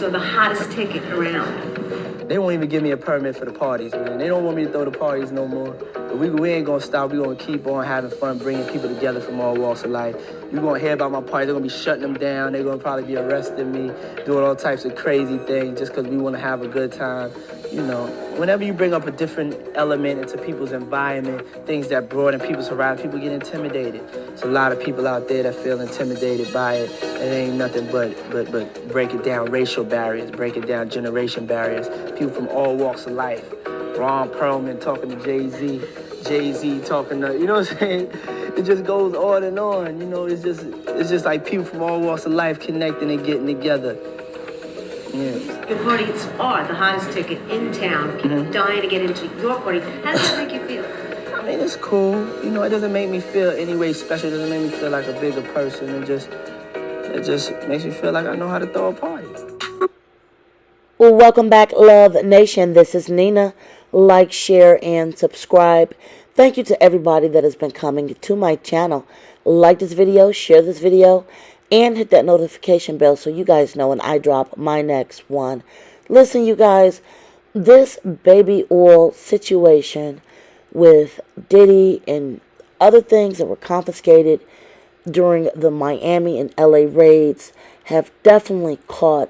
are the hottest ticket around. They won't even give me a permit for the parties, man. They don't want me to throw the parties no more. But we ain't gonna stop. We gonna keep on having fun, bringing people together from all walks of life. You gonna hear about my party. They're gonna be shutting them down. They're gonna probably be arresting me, doing all types of crazy things just because we want to have a good time. You know, whenever you bring up a different element into people's environment, things that broaden people's horizon, people get intimidated. There's a lot of people out there that feel intimidated by it. It ain't nothing but break it down racial barriers, break it down generation barriers. People from all walks of life. Ron Perlman talking to Jay-Z, Jay-Z talking to, you know what I'm saying? It just goes on and on. You know, it's just like people from all walks of life connecting and getting together. Yeah. Your parties are the hottest ticket in town. People dying to get into your party. How does that make you feel? I mean, it's cool. You know, it doesn't make me feel any way special. It doesn't make me feel like a bigger person. It just makes me feel like I know how to throw a party. Well, welcome back, Love Nation. This is Nina. Like, share, and subscribe. Thank you to everybody that has been coming to my channel. Like this video, share this video, and hit that notification bell so you guys know when I drop my next one. Listen, you guys, this baby oil situation with Diddy and other things that were confiscated during the Miami and LA raids have definitely caught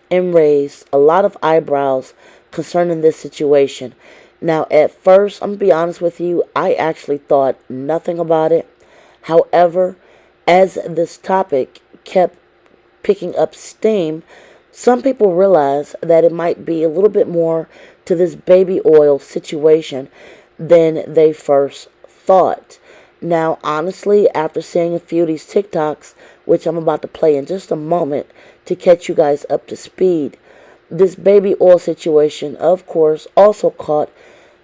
and raised a lot of eyebrows concerning this situation. Now, at first, I'm going to be honest with you, I actually thought nothing about it. However, as this topic kept picking up steam, some people realized that it might be a little bit more to this baby oil situation than they first thought. Now, honestly, after seeing a few of these TikToks, which I'm about to play in just a moment to catch you guys up to speed, this baby oil situation, of course, also caught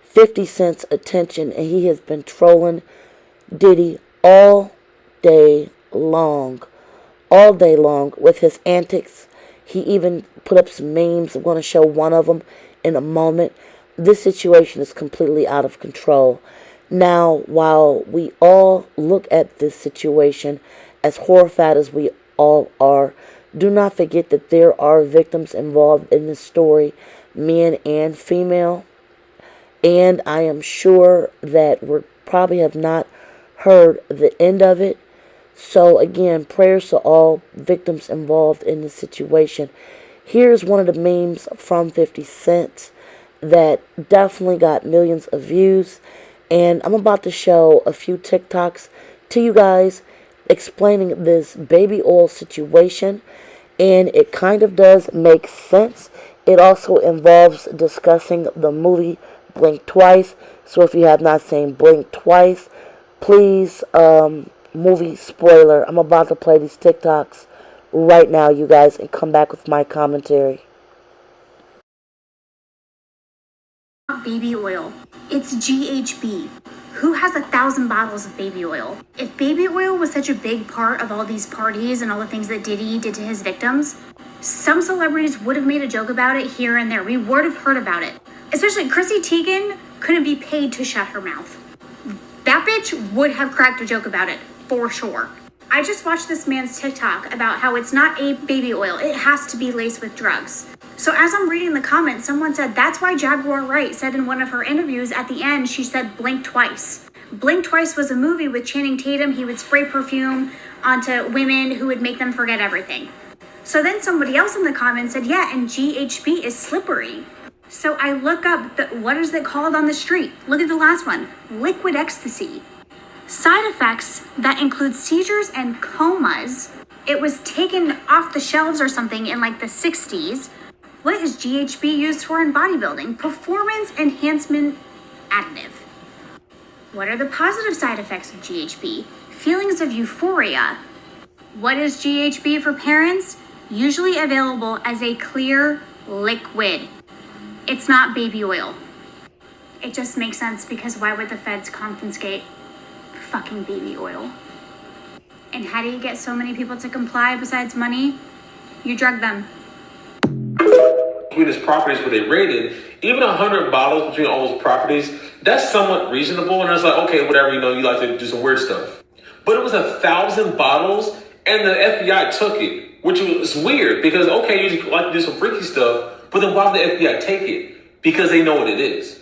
50 Cent's attention, and he has been trolling Diddy all day long with his antics. He even put up some memes. I'm going to show one of them in a moment. This situation is completely out of control. Now, while we all look at this situation as horrified as we all are, do not forget that there are victims involved in this story, men and female. And I am sure that we probably have not heard the end of it. So again, prayers to all victims involved in this situation. Here's one of the memes from 50 Cent that definitely got millions of views. And I'm about to show a few TikToks to you guys explaining this baby oil situation. And it kind of does make sense. It also involves discussing the movie Blink Twice. So if you have not seen Blink Twice, please, movie spoiler. I'm about to play these TikToks right now, you guys, and come back with my commentary. Baby oil. It's GHB. Who has 1,000 bottles of baby oil? If baby oil was such a big part of all these parties and all the things that Diddy did to his victims, some celebrities would have made a joke about it here and there. We would have heard about it. Especially Chrissy Teigen couldn't be paid to shut her mouth. That bitch would have cracked a joke about it, for sure. I just watched this man's TikTok about how it's not a baby oil. It has to be laced with drugs. So as I'm reading the comments, someone said, that's why Jaguar Wright said in one of her interviews at the end, she said, Blink Twice. Blink Twice was a movie with Channing Tatum. He would spray perfume onto women who would make them forget everything. So then somebody else in the comments said, yeah, and GHB is slippery. So I look up, what is it called on the street? Look at the last one, liquid ecstasy. Side effects that include seizures and comas. It was taken off the shelves or something in like the 60s. What is GHB used for in bodybuilding? Performance enhancement additive. What are the positive side effects of GHB? Feelings of euphoria. What is GHB for parents? Usually available as a clear liquid. It's not baby oil. It just makes sense because why would the feds confiscate fucking baby oil? And how do you get so many people to comply besides money? You drug them. Between his properties where they raided, even 100 bottles between all those properties, that's somewhat reasonable. And it's like, okay, whatever, you know, you like to do some weird stuff. But it was 1,000 bottles And the FBI took it, which was weird because, okay, you like to do some freaky stuff, but then why would the FBI take it? Because they know what it is.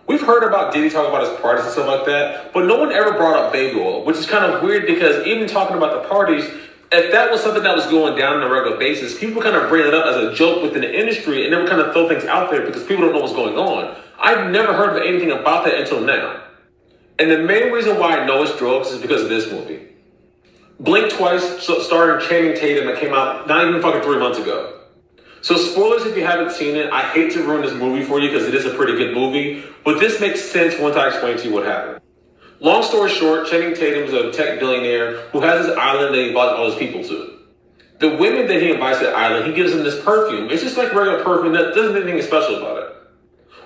We've heard about Diddy talking about his parties and stuff like that, but no one ever brought up baby oil, which is kind of weird because even talking about the parties, if that was something that was going down on a regular basis, people kind of bring it up as a joke within the industry and never kind of throw things out there because people don't know what's going on. I've never heard of anything about that until now. And the main reason why I know it's drugs is because of this movie. Blink Twice, starring Channing Tatum, that came out not even fucking 3 months ago. So spoilers if you haven't seen it. I hate to ruin this movie for you because it is a pretty good movie, but this makes sense once I explain to you what happened. Long story short, Channing Tatum is a tech billionaire who has this island that he invites all his people to. The women that he invites to the island, he gives them this perfume. It's just like regular perfume that doesn't have anything special about it.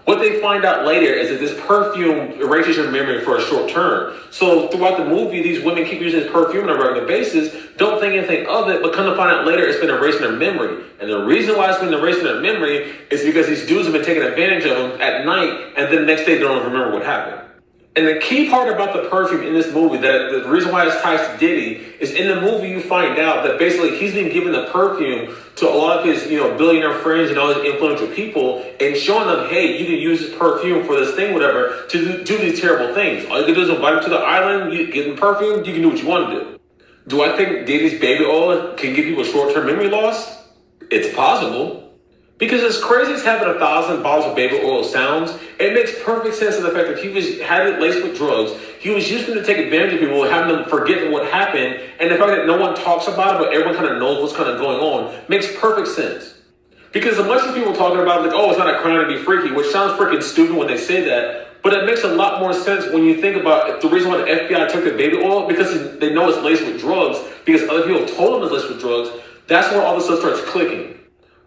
What they find out later is that this perfume erases your memory for a short term. So throughout the movie, these women keep using this perfume on a regular basis, don't think anything of it, but come to find out later it's been erasing their memory. And the reason why it's been erasing their memory is because these dudes have been taking advantage of them at night, and then the next day they don't even remember what happened. And the key part about the perfume in this movie, that the reason why it's tied to Diddy, is in the movie you find out that basically he's been giving the perfume to a lot of his, billionaire friends and all his influential people, and showing them, hey, you can use this perfume for this thing, whatever, to do these terrible things. All you can do is invite them to the island, you give them perfume, you can do what you want to do. Do I think Diddy's baby oil can give people short-term memory loss? It's possible. Because as crazy as having 1,000 bottles of baby oil sounds, it makes perfect sense in the fact that he had it laced with drugs. He was using it to take advantage of people, having them forget what happened, and the fact that no one talks about it, but everyone kind of knows what's kind of going on, makes perfect sense. Because as much as people talking about, like, oh, it's not a crime to be freaky, which sounds freaking stupid when they say that, but it makes a lot more sense when you think about the reason why the FBI took the baby oil, because they know it's laced with drugs, because other people told them it's laced with drugs. That's where all this stuff starts clicking.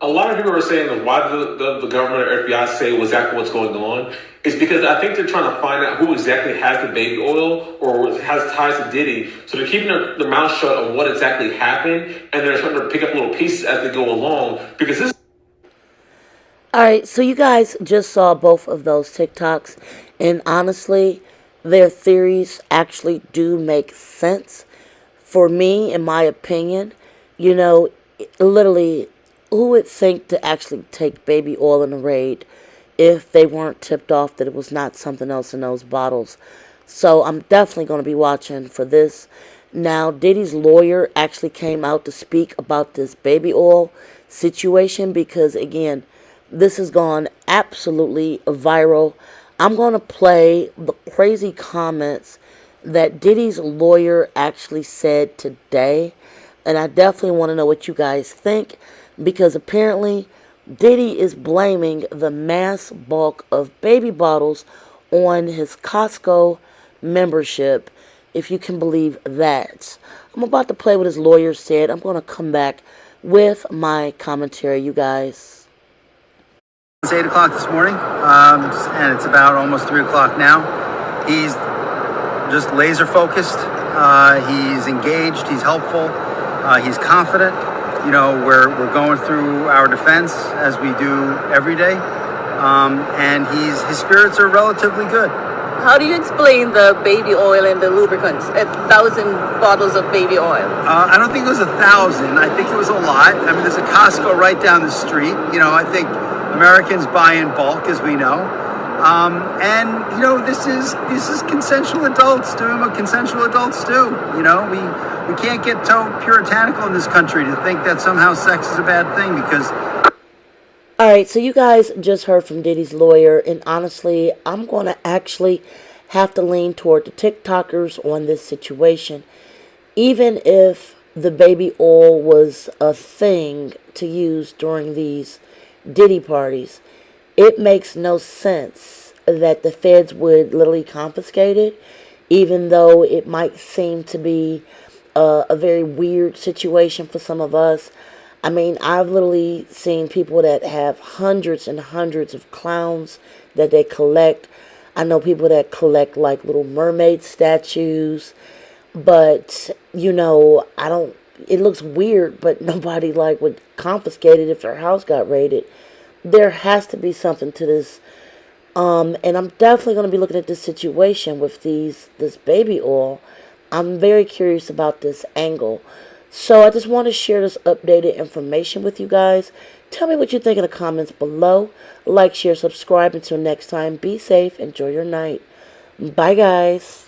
A lot of people are saying that why the government or FBI say exactly what's going on is because I think they're trying to find out who exactly has the baby oil or has ties to Diddy. So they're keeping their mouth shut on what exactly happened, and they're trying to pick up little pieces as they go along because this. All right, so you guys just saw both of those TikToks, and honestly, their theories actually do make sense. For me, in my opinion, literally, who would think to actually take baby oil in a raid if they weren't tipped off that it was not something else in those bottles? So I'm definitely going to be watching for this. Now, Diddy's lawyer actually came out to speak about this baby oil situation because, again, this has gone absolutely viral. I'm going to play the crazy comments that Diddy's lawyer actually said today, and I definitely want to know what you guys think. Because apparently Diddy is blaming the mass bulk of baby bottles on his Costco membership, if you can believe that. I'm about to play what his lawyer said. I'm going to come back with my commentary, you guys. It's 8 o'clock this morning, and it's about almost 3 o'clock now. He's just laser focused. He's engaged. He's helpful. He's confident. We're going through our defense as we do every day, and his spirits are relatively good. How do you explain the baby oil and the lubricants? 1,000 bottles of baby oil. I don't think it was 1,000. I think it was a lot. I mean, there's a Costco right down the street. I think Americans buy in bulk, as we know. This is consensual adults doing what consensual adults do. We can't get so puritanical in this country to think that somehow sex is a bad thing because. All right, so you guys just heard from Diddy's lawyer, and honestly, I'm going to actually have to lean toward the TikTokers on this situation. Even if the baby oil was a thing to use during these Diddy parties, it makes no sense that the feds would literally confiscate it, even though it might seem to be a very weird situation for some of us. I mean, I've literally seen people that have hundreds and hundreds of clowns that they collect. I know people that collect like little mermaid statues, but it looks weird, but nobody would confiscate it if their house got raided. There has to be something to this. And I'm definitely going to be looking at this situation with this baby oil. I'm very curious about this angle. So I just want to share this updated information with you guys. Tell me what you think in the comments below. Like, share, subscribe. Until next time, be safe. Enjoy your night. Bye, guys.